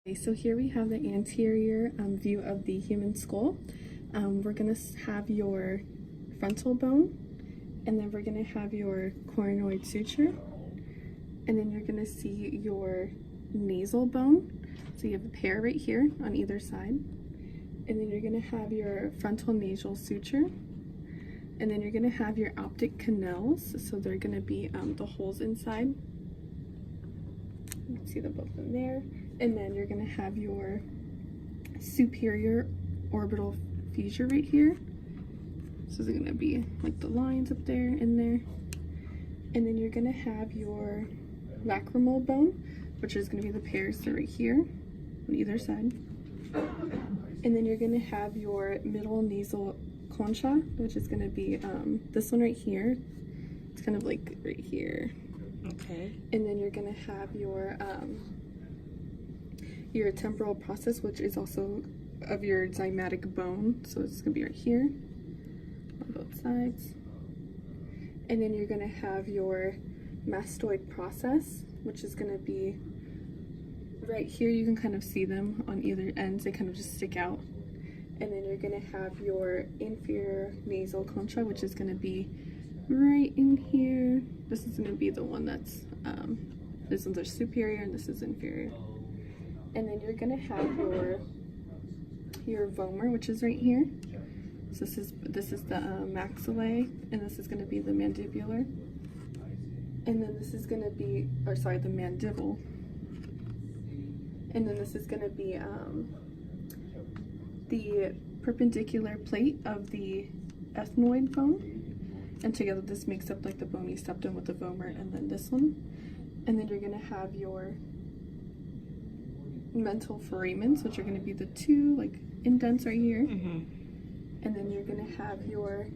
Okay, so here we have the anterior view of the human skull. We're going to have your frontal bone, and then we're going to have your coronoid suture, and then you're going to see your nasal bone. So you have a pair right here on either side, and then you're going to have your frontal nasal suture, and then you're going to have your optic canals. So they're going to be the holes inside. You can see them both in there. And then you're going to have your superior orbital fissure right here. So they're going to be like the lines up there, in there. And then you're going to have your lacrimal bone, which is going to be the pairs that are right here on either side. And then you're going to have your middle nasal concha, which is going to be this one right here. It's kind of like right here. Okay. And then you're going to have your temporal process, which is also of your zymatic bone. So it's going to be right here on both sides. And then you're going to have your mastoid process, which is going to be right here. You can kind of see them on either ends. They kind of just stick out. And then you're going to have your inferior nasal concha, which is going to be right in here. This is going to be the one that's, this one's are superior and this is inferior. And then you're going to have your vomer, which is right here. So this is the maxillae, and this is going to be the mandibular. And then this is going to be, or sorry, the mandible. And then this is going to be the perpendicular plate of the ethmoid bone. And together this makes up like the bony septum with the vomer, and then this one. And then you're going to have your mental foramens, which are going to be the two like indents right here. And then you're going to have your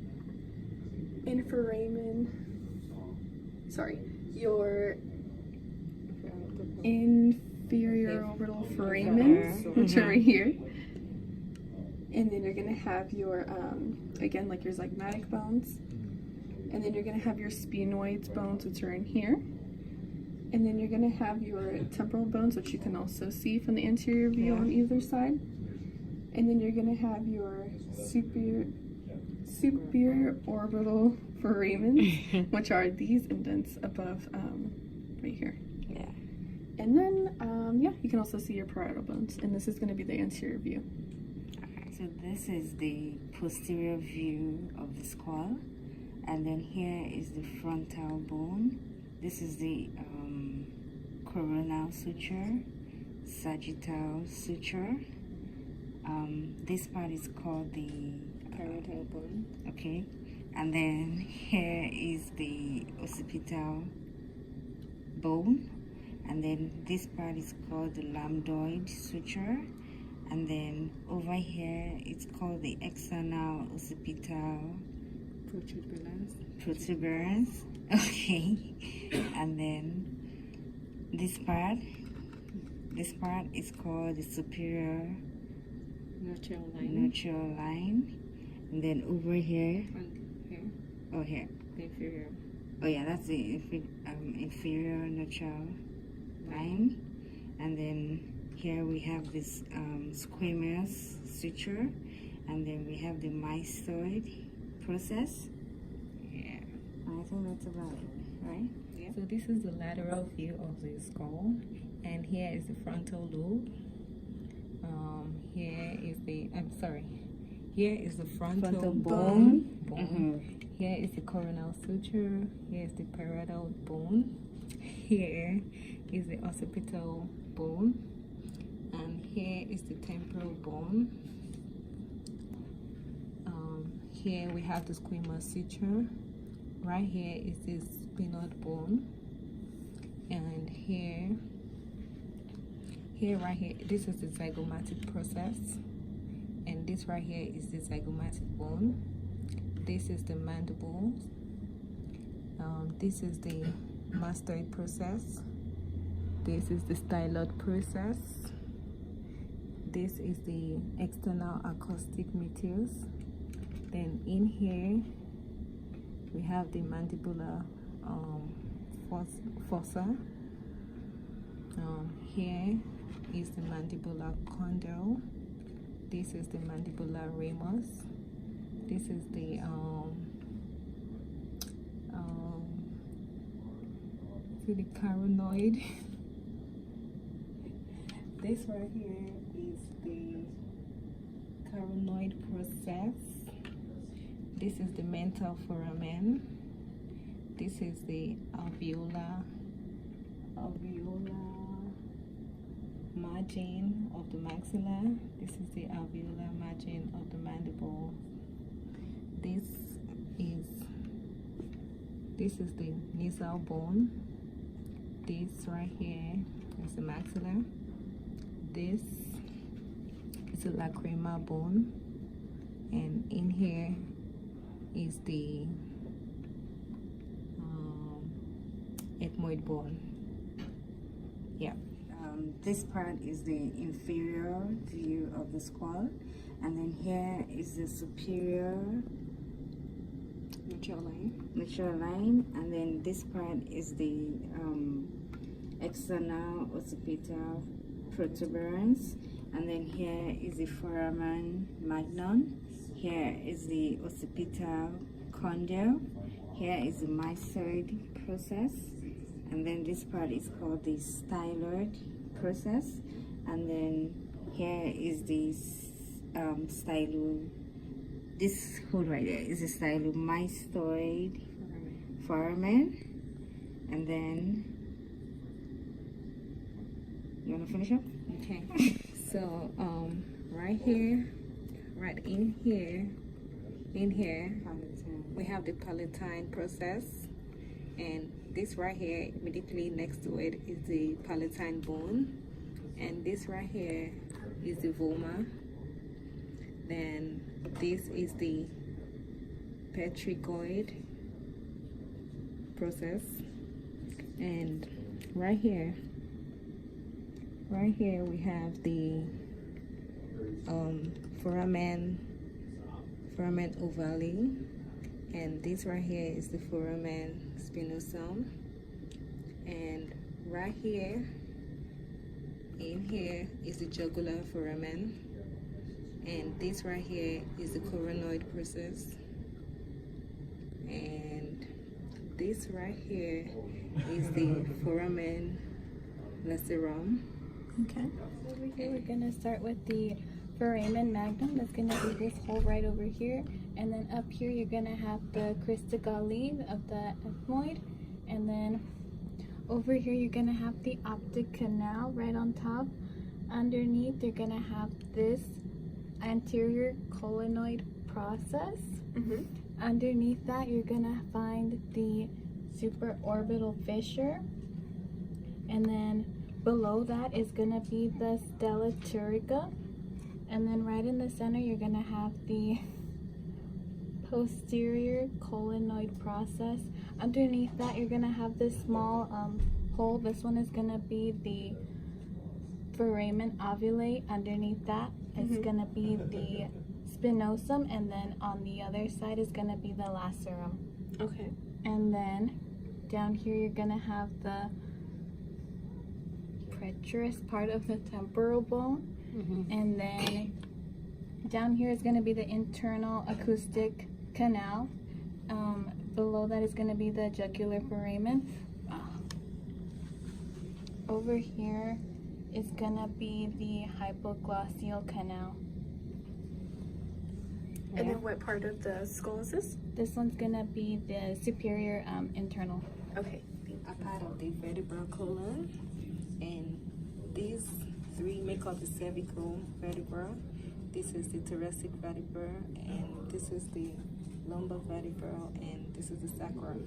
your inferior orbital foramens, which are right here. And then you're going to have your, again, like your zygomatic bones. And then you're going to have your sphenoids bones, which are in here. And then you're going to have your temporal bones, which you can also see from the anterior view on either side. And then you're going to have your superior orbital foramens, which are these indents above right here. Yeah. And then, yeah, you can also see your parietal bones. And this is going to be the anterior view. So this is the posterior view of the skull. And then here is the frontal bone. This is the coronal suture, sagittal suture. This part is called the parietal bone. Okay. And then here is the occipital bone. And then this part is called the lambdoid suture. And then over here it's called the external occipital protuberance. Okay. And then this part is called the superior notarial line. And then over here, here, the inferior. Oh yeah, that's the inferior notarial line. And then here we have this squamous suture, and then we have the mystoid process. Yeah, I think that's about it, right? Yeah. So this is the lateral view of the skull, and here is the frontal lobe. Here is the frontal bone. Here is the coronal suture. Here is the parietal bone. Here is the occipital bone. And here is the temporal bone. Here we have the squamous suture. Right here is the sphenoid bone. And right here, this is the zygomatic process. And this right here is the zygomatic bone. This is the mandible. This is the mastoid process. This is the styloid process. This is the external acoustic meatus. Then in here we have the mandibular fossa. Here is the mandibular condyle. This is the mandibular ramus. This is the the carotid. This right here is the carotid process. This is the mental foramen. This is the alveolar margin of the maxilla. This is the alveolar margin of the mandible. This is the nasal bone. This right here is the maxilla. This is the lacrimal bone, and in here is the ethmoid bone. Yeah. This part is the inferior view of the skull, and then here is the superior mature line, and then this part is the external occipital protuberance, and then here is the foramen magnum. Here is the occipital condyle. Here is the mysoid process, and then this part is called the styloid process, and then here is the this hole right there is a stylomastoid foramen, and then you want to finish up? Okay. So right here, right in here, we have the palatine process, and this right here immediately next to it is the palatine bone, and this right here is the vomer. Then this is the petricoid process, and right here we have the foramen ovale, and this right here is the foramen spinosum, and right here in here is the jugular foramen, and this right here is the coronoid process, and this right here is the foramen lacerum. Okay. Over here, we're gonna start with the foramen magnum. That's gonna be this hole right over here, and then up here you're gonna have the crista galli of the ethmoid, and then over here you're gonna have the optic canal right on top. Underneath you're gonna have this anterior colonoid process. Underneath that you're gonna find the supraorbital fissure, and then below that is gonna be the stella turica, and then right in the center you're gonna have the posterior colonoid process. Underneath that you're gonna have this small hole. This one is gonna be the foramen ovulate. Underneath that is gonna be the spinosum, and then on the other side is gonna be the lacerum. Okay. And then down here you're gonna have the treacherous part of the temporal bone, and then down here is going to be the internal acoustic canal. Below that is going to be the jugular foramen. Over here is going to be the hypoglossal canal. And then what part of the skull is this? This one's going to be the superior internal. Okay. A part of the vertebral column, and these three make up the cervical vertebra. This is the thoracic vertebra, and this is the lumbar vertebra, and this is the sacrum.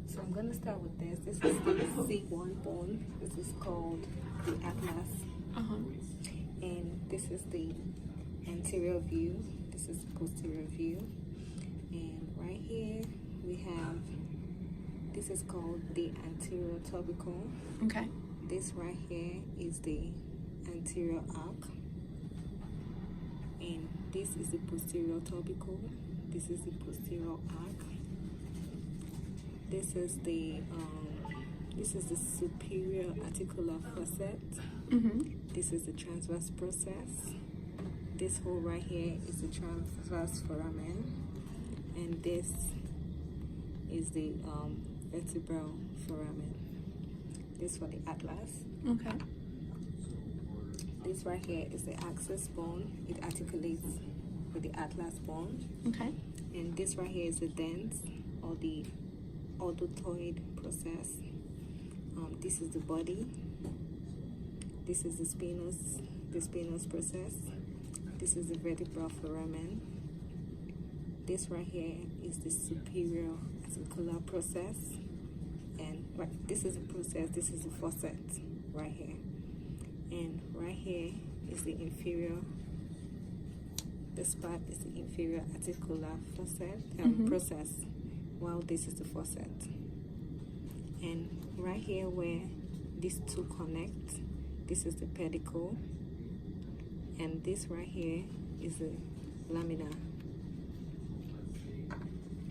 So I'm going to start with this. This is the C1 bone. This is called the atlas. And this is the anterior view. This is the posterior view. And right here we have, this is called the anterior tubercle. Okay. This right here is the anterior arc, and this is the posterior tubercle. This is the posterior arc. This is the superior articular facet. This is the transverse process. This hole right here is the transverse foramen, and this is the vertebral foramen. This for the atlas. Okay. This right here is the axis bone. It articulates with the atlas bone. Okay. And this right here is the dens, or the odontoid process. This is the body. This is the spinous process. This is the vertebral foramen. This right here is the superior articular process. And this is the process, this is the facet right here. And right here is the inferior. This part is the inferior articular facet process, while this is the facet. And right here where these two connect, this is the pedicle, and this right here is the lamina.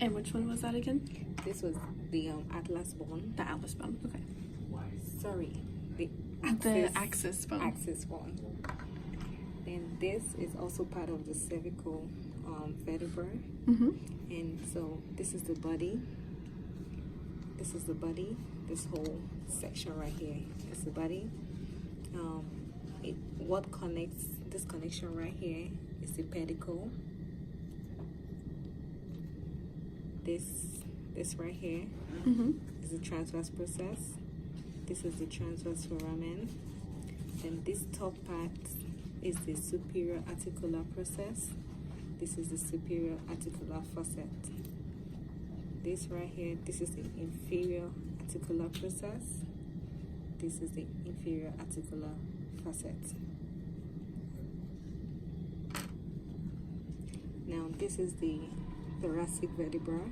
And which one was that again? This was the atlas bone. The atlas bone. Okay. Sorry, The axis bone. Axis bone. And this is also part of the cervical vertebrae. And so this is the body. This is the body. This whole section right here is the body. What connects this connection right here is the pedicle. This right here is the transverse process. This is the transverse foramen. And this top part is the superior articular process. This is the superior articular facet. This right here, this is the inferior articular process. This is the inferior articular facet. Now this is the thoracic vertebra,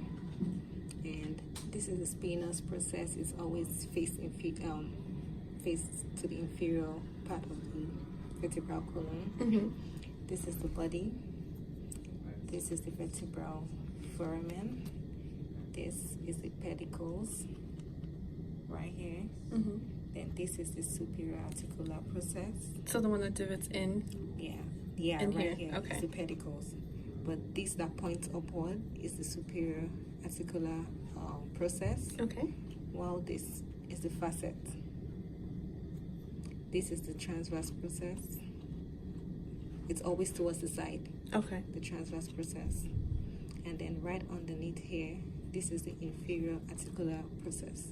and this is the spinous process. It's always faced to the inferior part of the vertebral column. This is the body. This is the vertebral foramen. This is the pedicles right here. Then this is the superior articular process. So the one that divots in? Yeah, in right here. here Okay. is the pedicles. But this that points upward is the superior articular process. Okay. While this is the facet. This is the transverse process. It's always towards the side. Okay. The transverse process. And then right underneath here, this is the inferior articular process.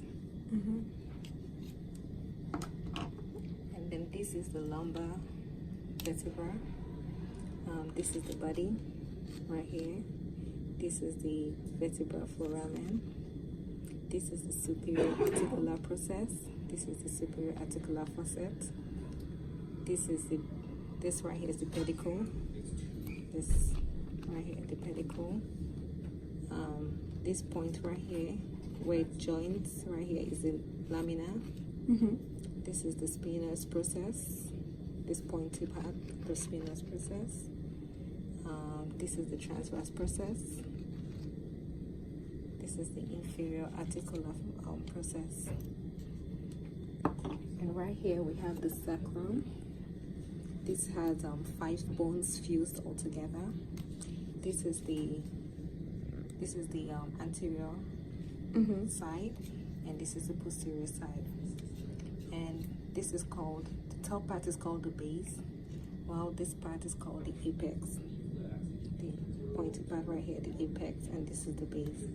And then this is the lumbar vertebra. This is the body right here. This is the vertebral foramen. This is the superior articular process. This is the superior articular facet. This right here is the pedicle. This right here, the pedicle. This point right here, where it joins right here, is the lamina. This is the spinous process. This pointy part, the spinous process. This is the transverse process. This is the inferior articular process. And right here we have the sacrum. This has 5 bones fused all together. This is the anterior side, and this is the posterior side. And this is called, the top part is called the base, while this part is called the apex. The pointy part right here, the apex, and this is the base.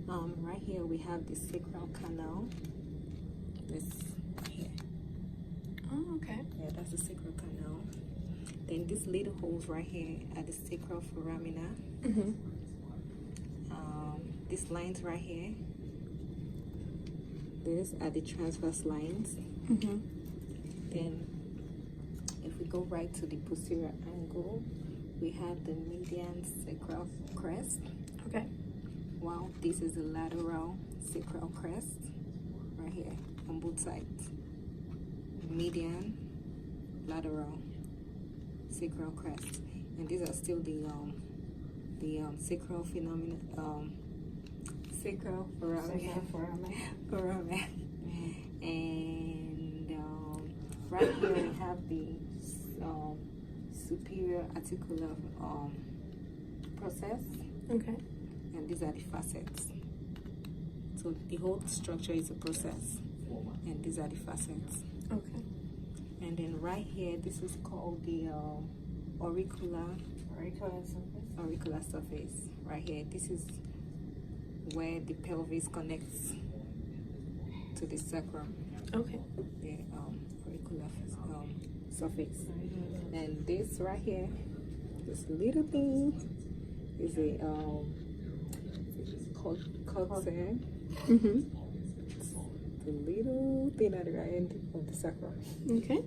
Right here we have the sacral canal. This right here. Oh, okay. Yeah, that's the sacral canal. Then these little holes right here are the sacral foramina. These lines right here, these are the transverse lines. Then if we go right to the posterior angle, we have the median sacral crest. Okay. Wow, this is the lateral sacral crest right here on both sides. Median, lateral sacral crest, and these are still the sacral phenomena, sacral foramen. And Right here we have the superior articular process, Okay. and these are the facets. So the whole structure is a process, and these are the facets. Okay. And then right here, this is called the auricular surface. Right here, this is where the pelvis connects to the sacrum. Okay. The auricular surface. And this right here, this little thing is a coxae. Mm-hmm. The little thing at the right end of the sacrum. Okay.